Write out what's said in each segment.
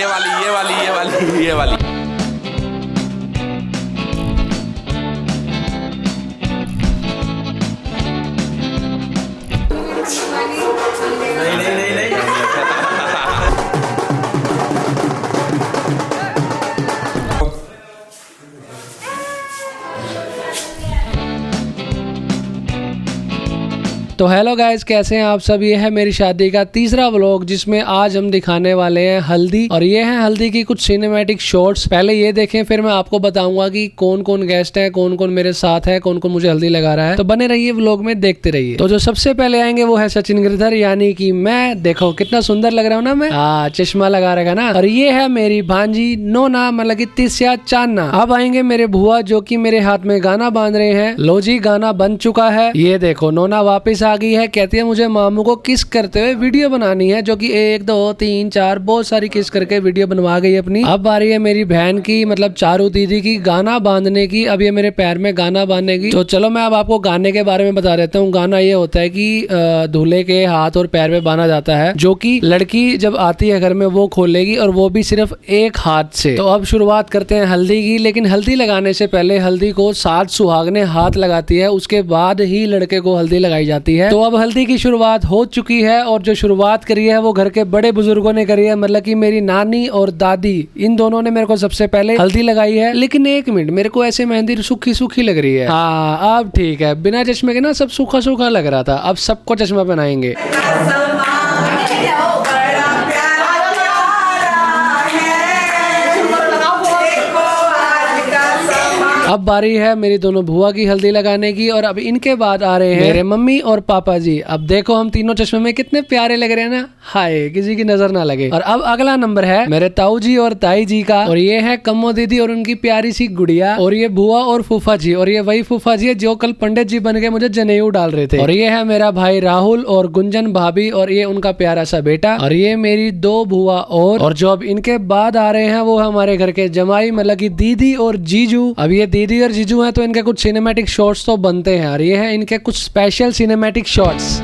ये वाली ये वाली ये वाली ये वाली। तो हेलो गाइस, कैसे हैं आप सब। ये है मेरी शादी का तीसरा व्लॉग जिसमें आज हम दिखाने वाले हैं हल्दी, और ये है हल्दी की कुछ सिनेमैटिक शॉट्स। पहले ये देखें, फिर मैं आपको बताऊंगा कि कौन कौन गेस्ट है, कौन कौन मेरे साथ है, कौन कौन मुझे हल्दी लगा रहा है। तो बने रहिए व्लॉग में, देखते रहिए। तो जो सबसे पहले आएंगे वो है सचिन गिरधर, यानी कि मैं। देखो कितना सुंदर लग रहा हूँ ना मैं। चश्मा लगा रहेगा ना। और ये है मेरी भांजी नोना, मतलब की तिस्या चांदना। अब आएंगे मेरे भुआ जो की मेरे हाथ में गाना बांध रहे हैं। लो जी, गाना बन चुका है। ये देखो नोना वापिस आ गई है, कहती है मुझे मामू को किस करते हुए वीडियो बनानी है, जो कि 1 2 3 4 बहुत सारी किस करके वीडियो बनवा गई अपनी। अब आ रही है मेरी बहन की, मतलब चारू दीदी की, गाना बांधने की। अब ये मेरे पैर में गाना बांधने की। तो चलो मैं अब आपको गाने के बारे में बता देता हूँ। गाना ये होता है कि दूल्हे के हाथ और पैर में बांधा जाता है, जो कि लड़की जब आती है घर में वो खोलेगी, और वो भी सिर्फ एक हाथ से। तो अब शुरुआत करते हैं हल्दी की। लेकिन हल्दी लगाने से पहले हल्दी को 7 सुहागने हाथ लगाती है, उसके बाद ही लड़के को हल्दी लगाई जाती है। तो अब हल्दी की शुरुआत हो चुकी है, और जो शुरुआत करी है वो घर के बड़े बुजुर्गों ने करी है, मतलब कि मेरी नानी और दादी, इन दोनों ने मेरे को सबसे पहले हल्दी लगाई है। लेकिन एक मिनट, मेरे को ऐसे मेहंदी सूखी सूखी लग रही है। हाँ अब ठीक है, बिना चश्मे के ना सब सूखा सूखा लग रहा था। अब सबको चश्मा पहनाएंगे। अब बारी है मेरी दोनों बुआ की हल्दी लगाने की, और अब इनके बाद आ रहे हैं मेरे मम्मी और पापा जी। अब देखो हम तीनों चश्मे में कितने प्यारे लग रहे हैं ना, हाय किसी की नजर ना लगे। और अब अगला नंबर है मेरे ताऊ जी और ताई जी का, और ये है कम्मो दीदी और उनकी प्यारी सी गुड़िया, और ये बुआ और फूफा जी, और ये वही फूफा जी है जो कल पंडित जी बन के मुझे जनेऊ डाल रहे थे। और ये है मेरा भाई राहुल और गुंजन भाभी, और ये उनका प्यारा सा बेटा, और ये मेरी 2 बुआ। और जो अब इनके बाद आ रहे हैं वो हमारे घर के जमाई, मतलब की दीदी और जीजू। अब ये दीदी और जीजू हैं तो इनके कुछ सिनेमैटिक शॉट्स तो बनते हैं, और ये है इनके कुछ स्पेशल सिनेमैटिक शॉट्स।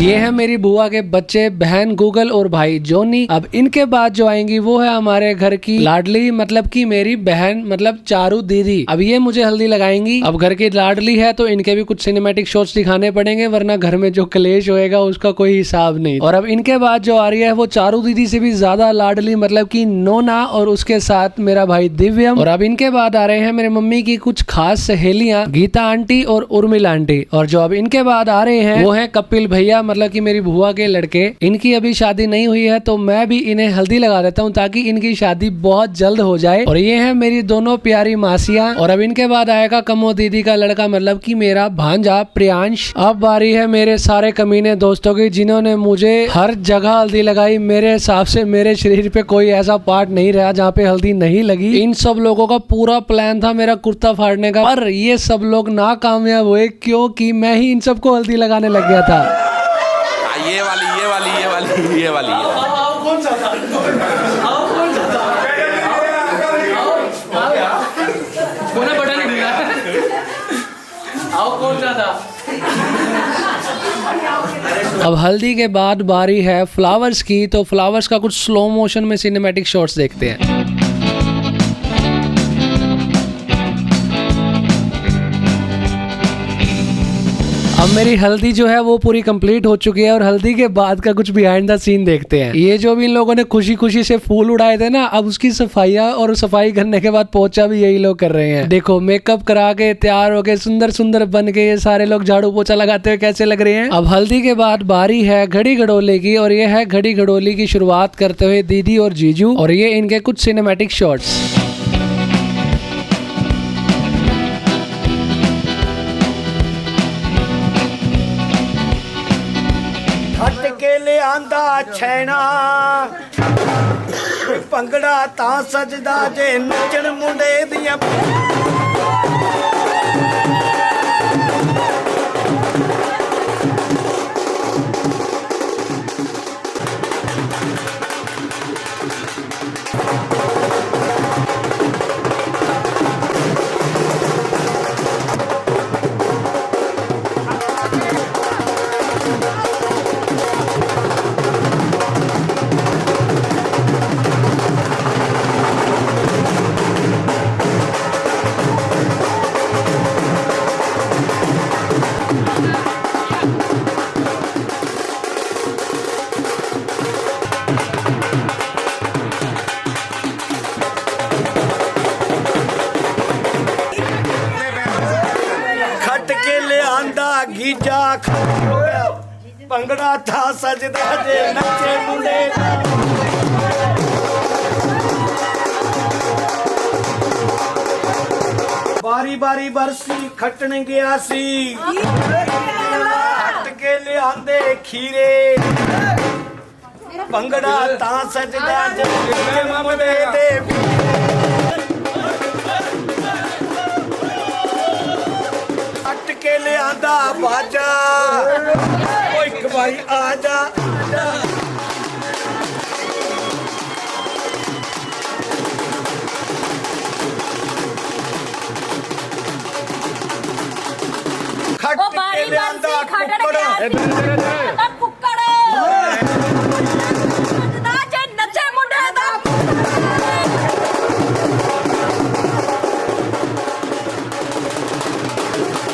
ये है मेरी बुआ के बच्चे, बहन गूगल और भाई जोनी। अब इनके बाद जो आएंगी वो है हमारे घर की लाडली, मतलब कि मेरी बहन, मतलब चारू दीदी। अब ये मुझे हल्दी लगाएंगी। अब घर की लाडली है तो इनके भी कुछ सिनेमैटिक शॉट्स दिखाने पड़ेंगे, वरना घर में जो क्लेश होएगा उसका कोई हिसाब नहीं। और अब इनके बाद जो आ रही है वो चारू दीदी से भी ज्यादा लाडली, मतलब की नोना, और उसके साथ मेरा भाई दिव्यम। और अब इनके बाद आ रहे हैं मेरे मम्मी की कुछ खास सहेलियां, गीता आंटी और उर्मिला आंटी। और जो अब इनके बाद आ रहे हैं वो है कपिल भैया, मतलब कि मेरी बुआ के लड़के। इनकी अभी शादी नहीं हुई है तो मैं भी इन्हें हल्दी लगा देता हूँ ताकि इनकी शादी बहुत जल्द हो जाए। और ये है मेरी दोनों प्यारी मासियां। और अब इनके बाद आएगा कमो दीदी का लड़का, मतलब कि मेरा भांजा प्रियांश। अब बारी है मेरे सारे कमीने दोस्तों की जिन्होंने मुझे हर जगह हल्दी लगाई। मेरे हिसाब से मेरे शरीर पे कोई ऐसा पार्ट नहीं रहा जहाँ पे हल्दी नहीं लगी। इन सब लोगों का पूरा प्लान था मेरा कुर्ता फाड़ने का, पर ये सब लोग नाकामयाब हुए क्योंकि मैं ही इन सबको हल्दी लगाने लग गया था। ये वाली ये वाली ये वाली ये वाली। कौन सा था? कौन सा था? बटन नहीं मिला। आओ कौन सा था? अब हल्दी के बाद बारी है फ्लावर्स की। तो फ्लावर्स का कुछ स्लो मोशन में सिनेमैटिक शॉट्स देखते हैं। अब मेरी हल्दी जो है वो पूरी कंप्लीट हो चुकी है, और हल्दी के बाद का कुछ बिहाइंड द सीन देखते हैं। ये जो भी इन लोगों ने खुशी खुशी से फूल उड़ाए थे ना, अब उसकी सफाइया, और सफाई करने के बाद पोछा भी यही लोग कर रहे हैं। देखो मेकअप करा के तैयार हो के सुंदर सुंदर बन के ये सारे लोग झाड़ू पोछा लगाते हुए कैसे लग रहे हैं। अब हल्दी के बाद बारी है घड़ी घड़ोली की, और ये है घड़ी घड़ोली की शुरुआत करते हुए दीदी और जीजू, और ये इनके कुछ सिनेमैटिक शॉट्स। के ले आंदा छैना भंगड़ा तां सजदा जे नचण मुंडे दियां। ਭੰਗੜਾ ਤਾਂ ਸਜਦਾ ਜੇ ਨੱਚੇ ਮੁੰਡੇ ਦਾ ਬਾਰੀ ਬਾਰੀ ਬਰਸੀ ਖੱਟਣ ਗਿਆ ਸੀ ਹੱਟ ਕੇ ਲਿਆਂਦੇ ਖੀਰੇ ਭੰਗੜਾ ਤਾਂ ਸਜਦਾ ਜੇ ਨੱਚੇ ਮੁੰਡੇ ਦੇ ਹੱਟ ਕੇ ਲਿਆਂਦਾ ਬਾਜਾ ਓ ਇੱਕ ਵਾਰੀ ਆ ਜਾ ਖੱਟ ਉਹ ਕੇ ਬਾਰੀ ਲਿਆਂਦਾ ਬਰਸੀ ਖੱਟਣ ਕੁੱਕੜ ਗਿਆ ਕੁੱਕੜ ਸਜਦਾ ਜੇ ਨੱਚੇ ਮੁੰਡੇ ਦਾ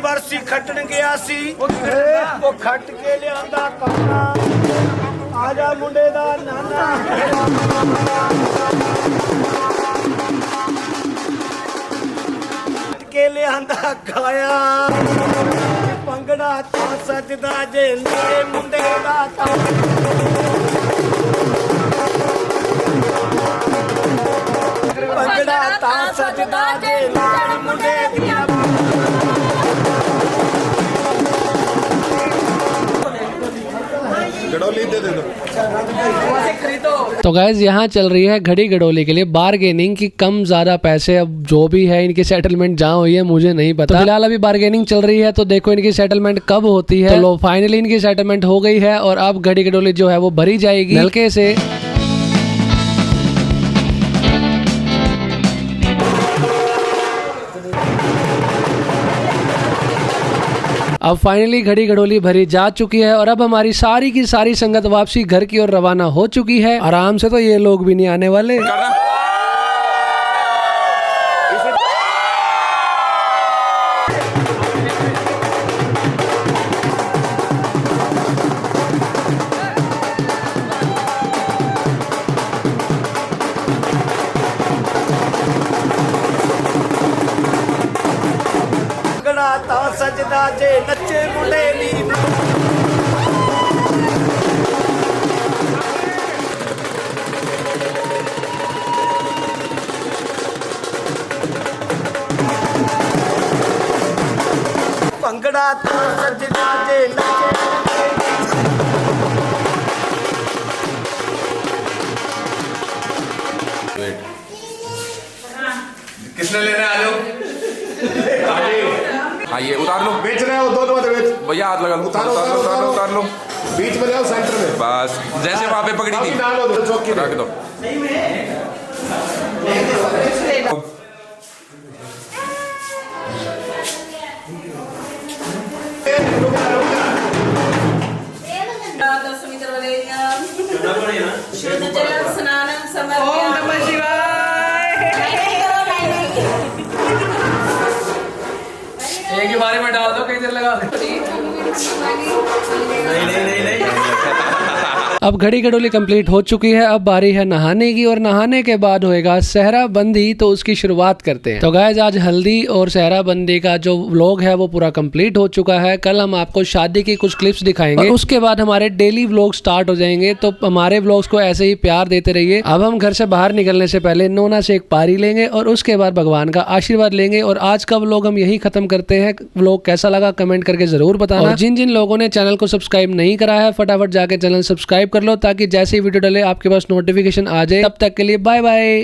ਬਰਸੀ ਖੱਟਣ ਗਿਆ ਸੀ ਉਹ ਖੱਟ ਕੇ ਲਿਆਂਦਾ ਕਾਨਾ ਆ ਜਾ ਮੁੰਡੇ ਦਾ ਨਾਨਾ ਖੱਟ ਕੇ ਲਿਆਂਦਾ ਖਾਇਆ ਭੰਗੜਾ ਤਾਂ ਸਜਦਾ ਜੇ ਨੱਚੇ ਮੁੰਡੇ ਦਾ ਭੰਗੜਾ ਤਾਂ ਸਜਦਾ ਜੇ ਨੱਚੇ ਮੁੰਡੇ ਦੀਆਂ तो गाइज यहाँ चल रही है घड़ी गडोली के लिए बार्गेनिंग की कम ज्यादा पैसे। अब जो भी है इनकी सेटलमेंट जहाँ हुई है मुझे नहीं पता। तो फिलहाल अभी बार्गेनिंग चल रही है तो देखो इनकी सेटलमेंट कब होती है। तो लो फाइनली इनकी सेटलमेंट हो गई है और अब घड़ी गडोली जो है वो भरी जाएगी नलके से। अब फाइनली घड़ी गडोली भरी जा चुकी है और अब हमारी सारी की सारी संगत वापसी घर की ओर रवाना हो चुकी है। आराम से तो ये लोग भी नहीं आने वाले। ਭੰਗੜਾ ਤਾਂ ਸਜਦਾ ਜੇ ਨੱਚੇ ਮੁੰਡੇ ਦੀ ਭੰਗੜਾ ਤਾਂ ਸਜਦਾ ਜੇ ਨੱਚੇ किसने लेने आ जाओ हाँ ये उतार लो बेच रहे हो दोनों मत बेच भैया हाथ लगा लो उतार लो बीच में जाओ सेंटर में बस जैसे वहां पे पकड़ी अभी थी डालो दो चौकी में। रख दो स्नानं समर्पयामि। एक ही बारे में डाल दो कई देर लगा अब घड़ी गडोली कंप्लीट हो चुकी है। अब बारी है नहाने की और नहाने के बाद होएगा सहरा बंदी। तो उसकी शुरुआत करते हैं। तो गाइस आज हल्दी और सहरा बंदी का जो व्लॉग है वो पूरा कंप्लीट हो चुका है। कल हम आपको शादी की कुछ क्लिप्स दिखाएंगे और उसके बाद हमारे डेली व्लॉग स्टार्ट हो जाएंगे। तो हमारे व्लॉग्स को ऐसे ही प्यार देते रहिए। अब हम घर से बाहर निकलने से पहले नोना से एक पारी लेंगे और उसके बाद भगवान का आशीर्वाद लेंगे। और आज का व्लॉग हम यही खत्म करते हैं। व्लॉग कैसा लगा कमेंट करके जरूर बताना। और जिन जिन लोगों ने चैनल को सब्सक्राइब नहीं करा है फटाफट जाके चैनल सब्सक्राइब कर लो ताकि जैसे ही वीडियो डले आपके पास नोटिफिकेशन आ जाए। तब तक के लिए बाय बाय।